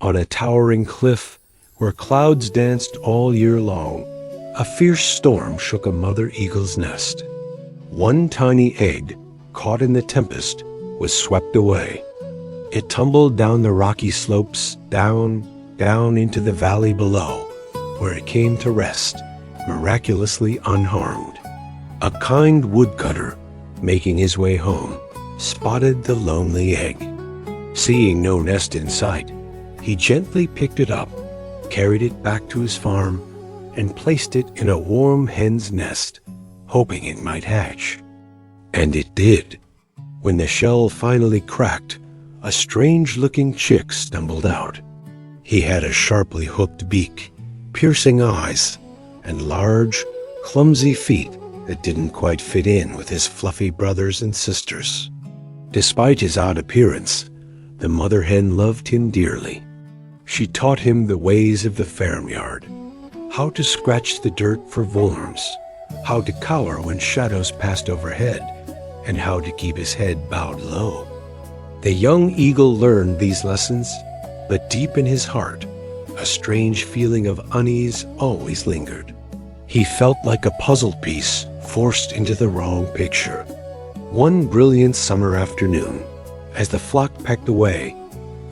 On a towering cliff where clouds danced all year long, a fierce storm shook a mother eagle's nest. One tiny egg, caught in the tempest, was swept away. It tumbled down the rocky slopes, down into the valley below, where it came to rest, miraculously unharmed. A kind woodcutter, making his way home, spotted the lonely egg. Seeing no nest in sight, he gently picked it up, carried it back to his farm, and placed it in a warm hen's nest, hoping it might hatch. And it did. When the shell finally cracked, a strange-looking chick stumbled out. He had a sharply hooked beak, piercing eyes, and large, clumsy feet that didn't quite fit in with his fluffy brothers and sisters. Despite his odd appearance, the mother hen loved him dearly. She taught him the ways of the farmyard, how to scratch the dirt for worms, how to cower when shadows passed overhead, and how to keep his head bowed low. The young eagle learned these lessons, but deep in his heart, a strange feeling of unease always lingered. He felt like a puzzle piece forced into the wrong picture. One brilliant summer afternoon, as the flock pecked away,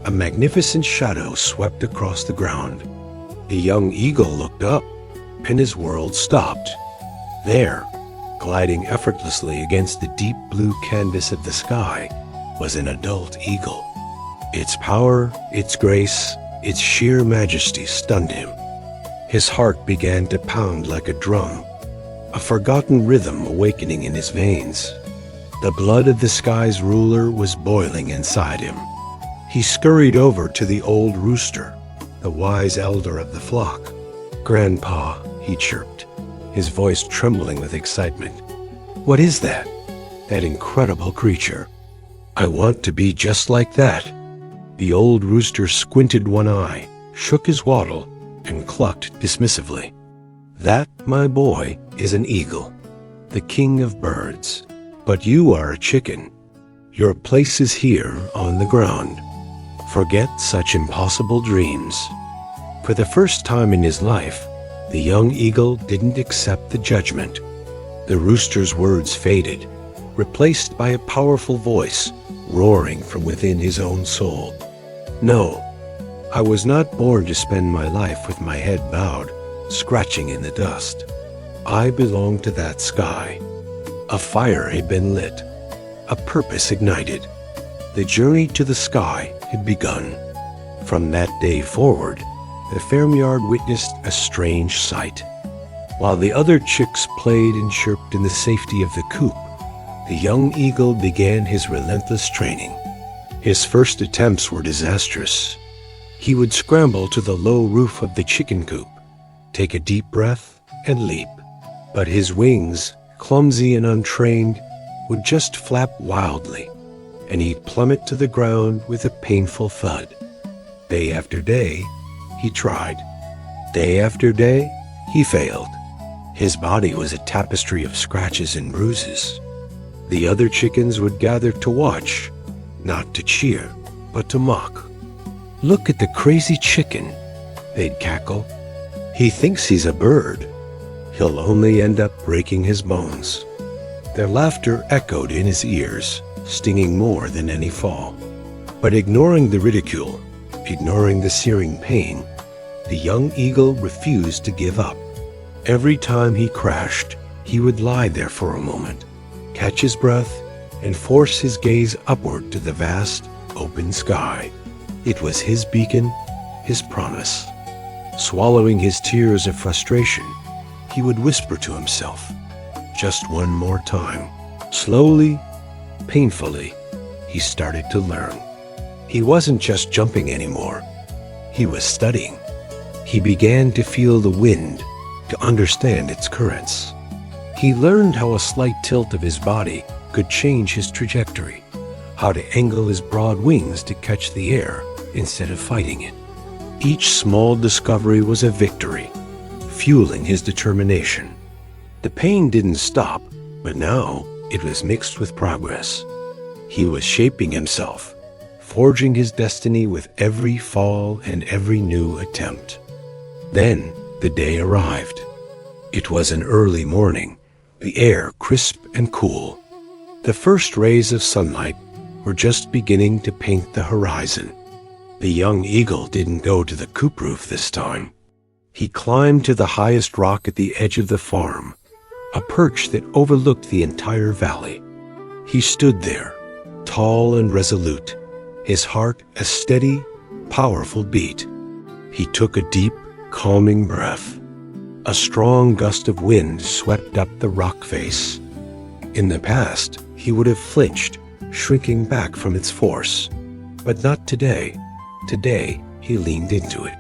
a magnificent shadow swept across the ground. The young eagle looked up, and his world stopped. There, gliding effortlessly against the deep blue canvas of the sky, was an adult eagle. Its power, its grace, its sheer majesty stunned him. His heart began to pound like a drum, a forgotten rhythm awakening in his veins. The blood of the sky's ruler was boiling inside him. He scurried over to the old rooster, the wise elder of the flock. "Grandpa," he chirped, his voice trembling with excitement. "What is that? That incredible creature? I want to be just like that." The old rooster squinted one eye, shook his wattle, and clucked dismissively. "That, my boy, is an eagle, the king of birds. But you are a chicken. Your place is here on the ground. Forget such impossible dreams." For the first time in his life, the young eagle didn't accept the judgment. The rooster's words faded, replaced by a powerful voice roaring from within his own soul. "No, I was not born to spend my life with my head bowed, scratching in the dust. I belong to that sky." A fire had been lit, a purpose ignited. The journey to the sky had begun. From that day forward, the farmyard witnessed a strange sight. While the other chicks played and chirped in the safety of the coop, the young eagle began his relentless training. His first attempts were disastrous. He would scramble to the low roof of the chicken coop, take a deep breath, and leap. But his wings, clumsy and untrained, would just flap wildly, and he'd plummet to the ground with a painful thud. Day after day, he tried. Day after day, he failed. His body was a tapestry of scratches and bruises. The other chickens would gather to watch, not to cheer, but to mock. "Look at the crazy chicken," they'd cackle. "He thinks he's a bird. He'll only end up breaking his bones." Their laughter echoed in his ears, stinging more than any fall. But ignoring the ridicule, ignoring the searing pain, the young eagle refused to give up. Every time he crashed, he would lie there for a moment, catch his breath, and force his gaze upward to the vast, open sky. It was his beacon, his promise. Swallowing his tears of frustration, he would whisper to himself, "Just one more time." Slowly, painfully, he started to learn. He wasn't just jumping anymore. He was studying. He began to feel the wind, to understand its currents. He learned how a slight tilt of his body could change his trajectory, how to angle his broad wings to catch the air instead of fighting it. Each small discovery was a victory, fueling his determination. The pain didn't stop, but now it was mixed with progress. He was shaping himself, forging his destiny with every fall and every new attempt. Then the day arrived. It was an early morning, the air crisp and cool. The first rays of sunlight were just beginning to paint the horizon. The young eagle didn't go to the coop roof this time. He climbed to the highest rock at the edge of the farm, a perch that overlooked the entire valley. He stood there, tall and resolute, his heart a steady, powerful beat. He took a deep, calming breath. A strong gust of wind swept up the rock face. In the past, he would have flinched, shrinking back from its force. But not today. Today, he leaned into it.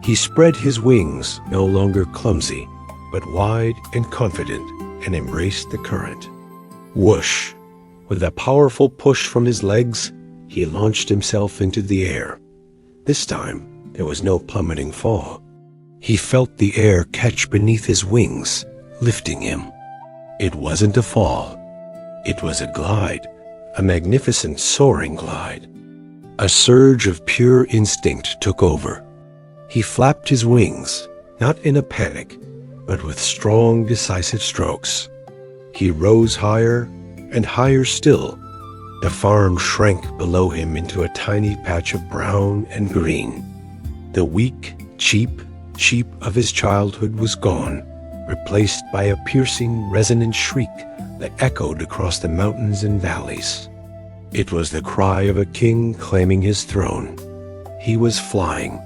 He spread his wings, no longer clumsy, but wide and confident, and embraced the current. Whoosh! With a powerful push from his legs, he launched himself into the air. This time, there was no plummeting fall. He felt the air catch beneath his wings, lifting him. It wasn't a fall. It was a glide, a magnificent soaring glide. A surge of pure instinct took over. He flapped his wings, not in a panic, but with strong, decisive strokes. He rose higher and higher still. The farm shrank below him into a tiny patch of brown and green. The weak, cheap sheep of his childhood was gone, replaced by a piercing, resonant shriek that echoed across the mountains and valleys. It was the cry of a king claiming his throne. He was flying.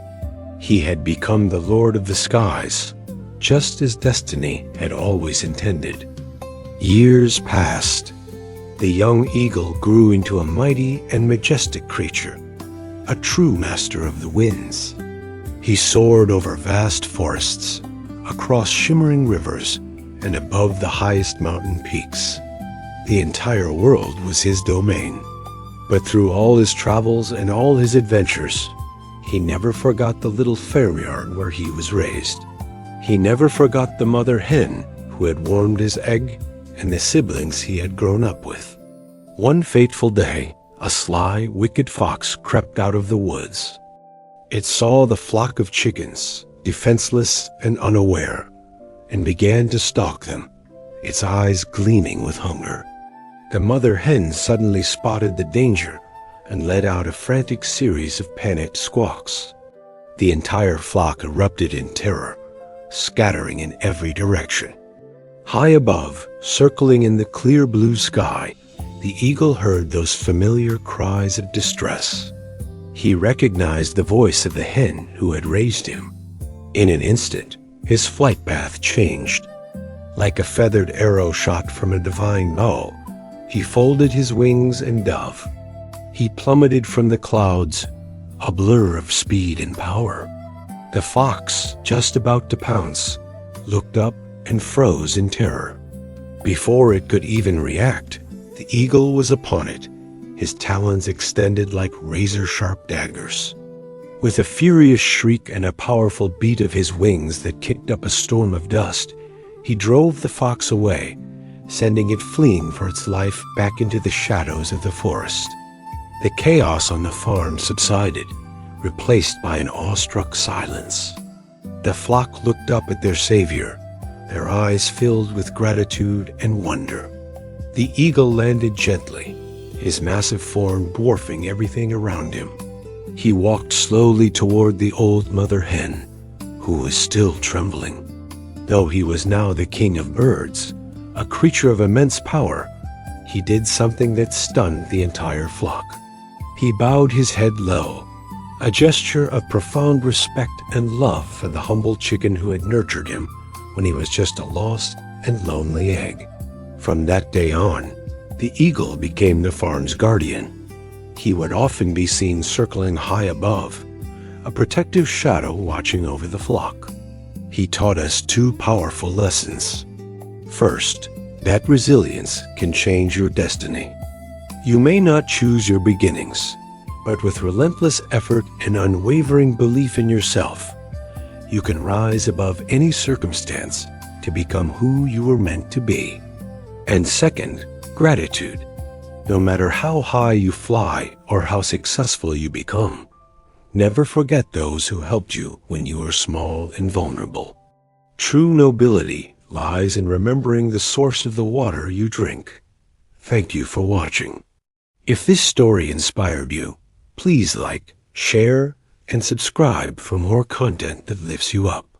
He had become the lord of the skies, just as destiny had always intended. Years passed. The young eagle grew into a mighty and majestic creature, a true master of the winds. He soared over vast forests, across shimmering rivers, and above the highest mountain peaks. The entire world was his domain. But through all his travels and all his adventures, he never forgot the little farmyard where he was raised. He never forgot the mother hen who had warmed his egg and the siblings he had grown up with. One fateful day, a sly, wicked fox crept out of the woods. It saw the flock of chickens, defenseless and unaware, and began to stalk them, its eyes gleaming with hunger. The mother hen suddenly spotted the danger and let out a frantic series of panicked squawks. The entire flock erupted in terror, scattering in every direction. High above, circling in the clear blue sky, the eagle heard those familiar cries of distress. He recognized the voice of the hen who had raised him. In an instant, his flight path changed. Like a feathered arrow shot from a divine bow, he folded his wings and dove. He plummeted from the clouds, a blur of speed and power. The fox, just about to pounce, looked up and froze in terror. Before it could even react, the eagle was upon it, his talons extended like razor-sharp daggers. With a furious shriek and a powerful beat of his wings that kicked up a storm of dust, he drove the fox away, sending it fleeing for its life back into the shadows of the forest. The chaos on the farm subsided, replaced by an awestruck silence. The flock looked up at their savior, their eyes filled with gratitude and wonder. The eagle landed gently, his massive form dwarfing everything around him. He walked slowly toward the old mother hen, who was still trembling. Though he was now the king of birds, a creature of immense power, he did something that stunned the entire flock. He bowed his head low, a gesture of profound respect and love for the humble chicken who had nurtured him when he was just a lost and lonely egg. From that day on, the eagle became the farm's guardian. He would often be seen circling high above, a protective shadow watching over the flock. He taught us two powerful lessons. First, that resilience can change your destiny. You may not choose your beginnings, but with relentless effort and unwavering belief in yourself, you can rise above any circumstance to become who you were meant to be. And second, gratitude. No matter how high you fly or how successful you become, never forget those who helped you when you were small and vulnerable. True nobility lies in remembering the source of the water you drink. Thank you for watching. If this story inspired you, please like, share, and subscribe for more content that lifts you up.